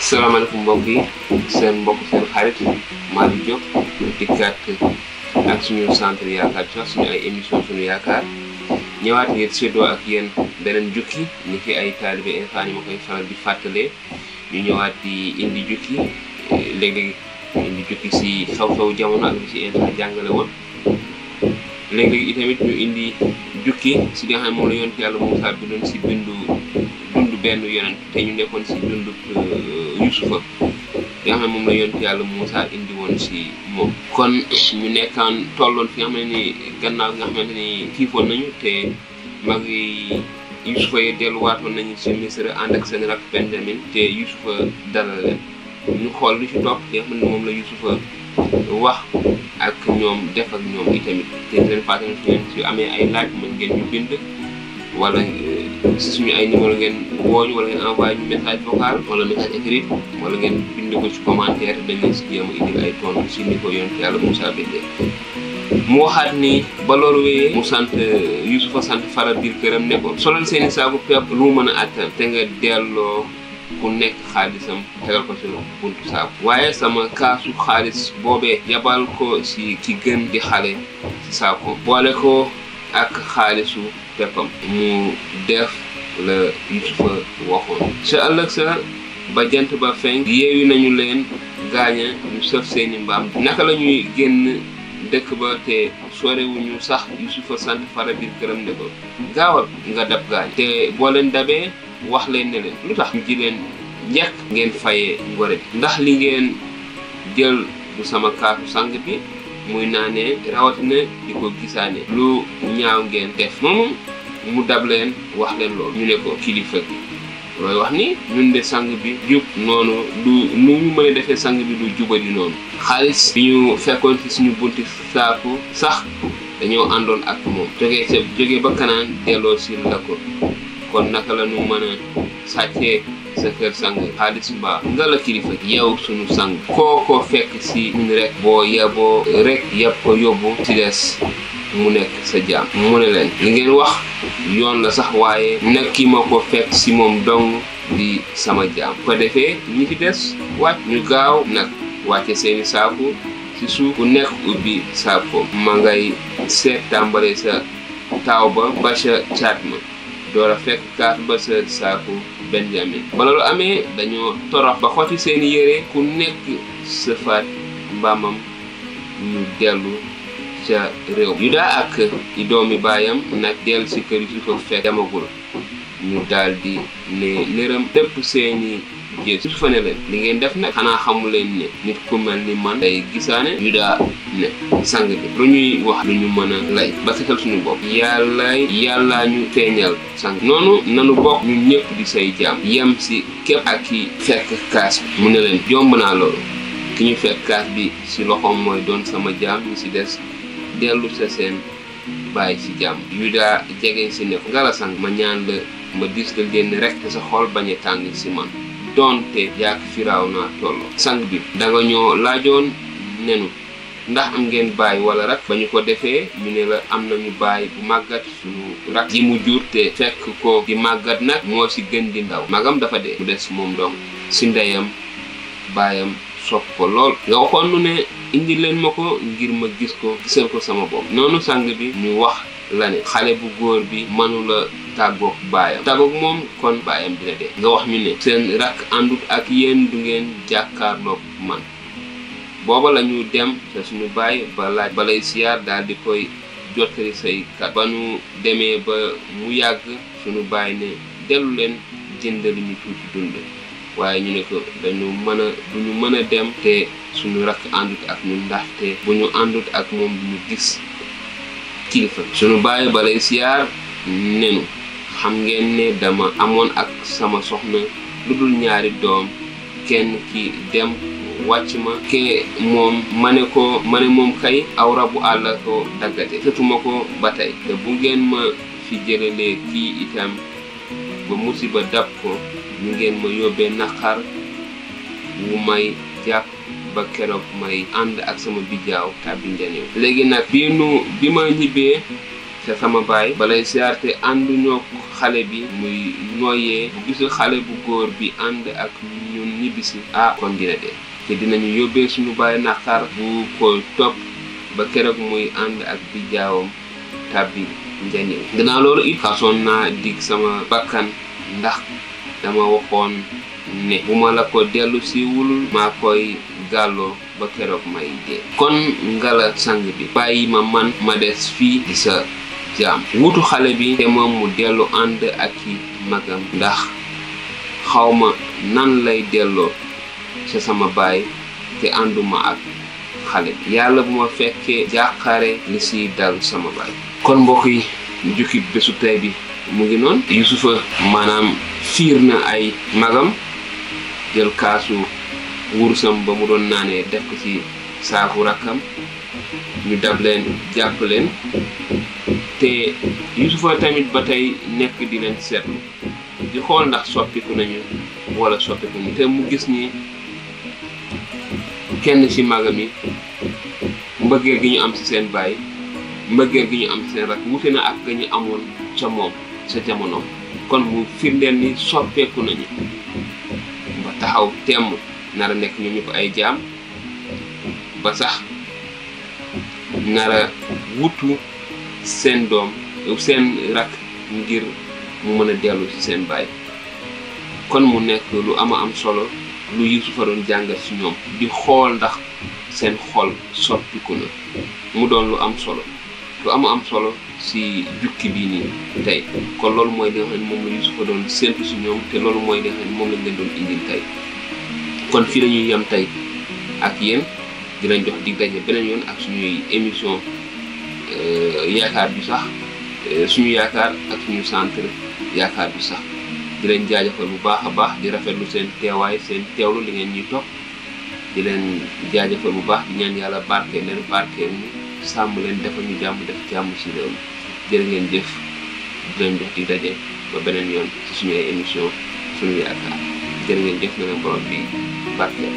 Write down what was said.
salaamaaleykum mbokk yi seen mbokk seen xarit Malick Diop dikkaat ak suñu centre yaakaar ci suñu ay émission suñu yaakaar ñëwaat ngir séddoo ak yéen beneen jukki ni ki ay taalibe infant yi ma koy faral di fàttalee ñu ñëwaat di indi jukki léeg-léeg indi jukki si xew-xew jamono ak li si infant jàngale woon léeg-léeg itamit ñu indi jukki si li nga xam ne moom la yonent yàlla Moussa bi doon si dund benn yonent te ñu nekkoon si dund Yusufa li nga xam ne moom la yonent yàlla Moussa indi woon si moom kon ñu nekkaan tolloon fi nga xam ne ni gannaaw nga xamante ni xiifoon nañu te mag yi Yusufa yi delluwaatoon nañu si Misra ànd ak seen rak Benjamin te Yusufa dalal leen ñu xool lu ci topp li nga xam ne moom la Yusufa wax ak ñoom def ak ñoom itamit te seen fàttali su ngeen si amee ay laaj mën ngeen ñu bind wala si suñu ay numéro ngeen wooñu wala ngeen envoyé ñu message vocal wala message écrit wala ngeen bind ko ci commentaire dañ leen si jéem a indil ay tontu si ni ko yonent yàlla Moussa bindee mu waxaat ni ba loolu wéyee mu sant Yusufa sant Fara biir këram ne ko solal seeni saabu pepp lu mu mën a attan te nga delloo ku nekk xaalisam tegal ko ci buntu saabu waaye sama kaasu xaalis boobee yabal ko si ki gën di xale si saako boole ko ak xaalisu peppam mu def la Yusufa waxoon sa ëllëg sa ba jant ba fenk yeewi nañu leen gaaña ñu sëf seeni mbaam naka la ñuy génn dëkk ba te sorewuñu sax Yusufa sant Fara biir këram ne ko gaawal nga dab gaañ te boo leen dabee wax leen ne leen lu tax ñu ji leen njëkk ngeen fayee ngore bi ndax li ngeen jël du sama kaasu sang bi muy naanee rawatina di ko gisaane lu ñaaw ngeen def moom mu dab leen wax leen loolu ñu ne ko kilifa gi looy wax ni ñun de sang bi jub noonu du nu ñu mën a defee sang bi du jubadi noonu xaalis bi ñu fekkoon ci suñu bunti saaku sax dañoo àndoon ak moom jógee ba Kanaan delloo si la ko kon naka la ñu mën a sàccee sa kër sang xaalis mbaa nga la kilifa yow suñu sang kooko fekk si ñun rek boo yeboo rek yeb ko yóbbu si des mu nekk sa jaam mu ne leen li ngeen wax yoon la sax waaye nag ki ma ko fekk si moom dong di sama jaam ko defee ñi fi des wàcc ñu gaaw nag wàcce seeni saaku si suuf ku nekk ubbi saako ma ngay seet tàmbale sa taaw ba ba sa caat ma door a fekk kaat ba sa saaku Benjamin ba loolu amee dañoo torox ba xotti seeni yére ku nekk sëfaat mbaamam ñu dellu ca réew Yuda ak i doomi baayam nag dellu si kër Yusufa fekk jamagul ñu daldi ne lërëm lépp seeni jës Yusufa ne leen li ngeen def nag xanaa xamu leen ne nit ku mel ni man day gisaane Yuda ne sang bi lu ñuy wax lu ñu mën a lay ba setal suñu bopp yàlla ñu feeñal sang noonu nanu bokk ñun ñëpp di say jaam yem si képp ak ki fekk kaas bi mu ne leen jomb naa loolu ki ñu fekk kaas bi si loxoom mooy doon sama jaam ñu si des dellu sa seen bàyyi si jaam Yuda jege si ne ko nga la sang ma ñaan la ma dis la leen rek te sa xol bañ a tàng si man doonte yaak Firawna tolloo sang bi danga ñoo laajoon nenu ndax am ngeen baay wala rak ba ñu ko defee ñu ne la am nañu baay bu màggat suñu rak ji mu jur te fekk ko di màggat nag moo si gën di ndaw magam dafa dee mu des moom dong si ndeyam baayam sopp ko lool nga waxoon nu ne indi leen ma ko ngir ma gis ko gisal ko sama bopp noonu sang bi ñu wax la ne xale bu góor bi mënula tàggoog baayam tàggoog moom kon baayam dina dee nga wax ñu ne seen rak àndut ak yéen du ngeen jàkkaarloog man booba la ñu dem te suñu baay ba laaj balay siyaar daal di koy jottali say kat ba ñu demee ba mu yàgg suñu baay ne dellu leen jëndali ñu tuuti dund waaye ñu ne ko duñu mën a dem te suñu rakk àndut ak ñun ndaxte bu ñu àndut ak moom duñu gis kilifa suñu baay balay siyaar nenu xam ngeen ne dama amoon ak sama soxna lu dul ñaari doom kenn ki dem wàcc ma ke moom ma ne moom kay aw rabu àll ko daggate tëtuma ko ba tey te bu ngeen ma fi jëlalee kii itam ba musiba dab ko ñu ngeen ma yóbbee naqar wu may jàpp ba keroog may ànd ak sama bijaaw tàbbi njaneew léegi nag bi ma ñibbee te sama baay balay siyaar te ànduñoo xale bi muy noyyee bu gisul xale bu góor bi ànd ak ñun ñibbisi kon dina dee te dinañu yóbbee suñu baay naqar bu koy topp ba keroog muy ànd ak bi jaawam tàbbi njaniw gannaaw loolu it xasoon naa dig sama bakkan ndax dama waxoon ne bu ma la ko dellu si wulul maa koy gàlloo ba keroog may dee kon ngala sang bi bàyyi ma man ma des fii di sa jaam wutu xale bi te moom mu dellu ànd ak i magam ndax xawma nan lay delloo ca sama baay te ànduma ak xale bi yàlla bu ma fekkee jàqare li si dal sama baay kon mbokk yi jukki bésu tey bi mu ngi noonu Yusufa maanaam fiir na ay magam jël kaasu wurusam ba mu doon naanee def ko ci saaku rakkam ñu dab leen jàpp leen te Yusufa tamit ba tey nekk di leen seetlu di xool ndax soppiku nañu wala soppiku ñu te mu gis ni kenn ci magam yi mbëggeel gi ñu am ci seen baay mbëggeel gi ñu am ci seen rak wute na ak ga ñu amoon ca moom sa jamono kon mu firndeel ni soppeeku nañu ba taxaw temm nara nekk ñu ko ay jaam ba sax nara wutu seen doom seen rak ngir mu mën a dellu ci seen baay kon mu nekk lu am solo lu Yusufa doon jàngal ci ñoom di xool ndax seen xol soppiku na mu doon lu am solo ci jukki bii nii tey kon loolu mooy li nga xam ne moom la Yusufa doon séntu ci ñoom te loolu mooy li nga xam ne moom lañ leen doon indil tey kon fii lañuy yem tey ak yéen di leen jox dig daje beneen yoon ak suñuy émission yaakaar bi sax suñu yaakaar ak suñu centre yaakaar bi sax di leen jaajëfal bu baax a baax di rafetlu seen teewaay seen teewlu li ngeen ñuy topp di leen jaajëfal bu baax di ñaan yàlla barkeel ñu sàmm leen defal ñu jàmm def jàmm ci réew mi jërë ngeen jëf di leen jox dig daje ba beneen yoon ci suñu ay émission suñu yaakaar jërë ngeen jëf na leen borom bi barkeel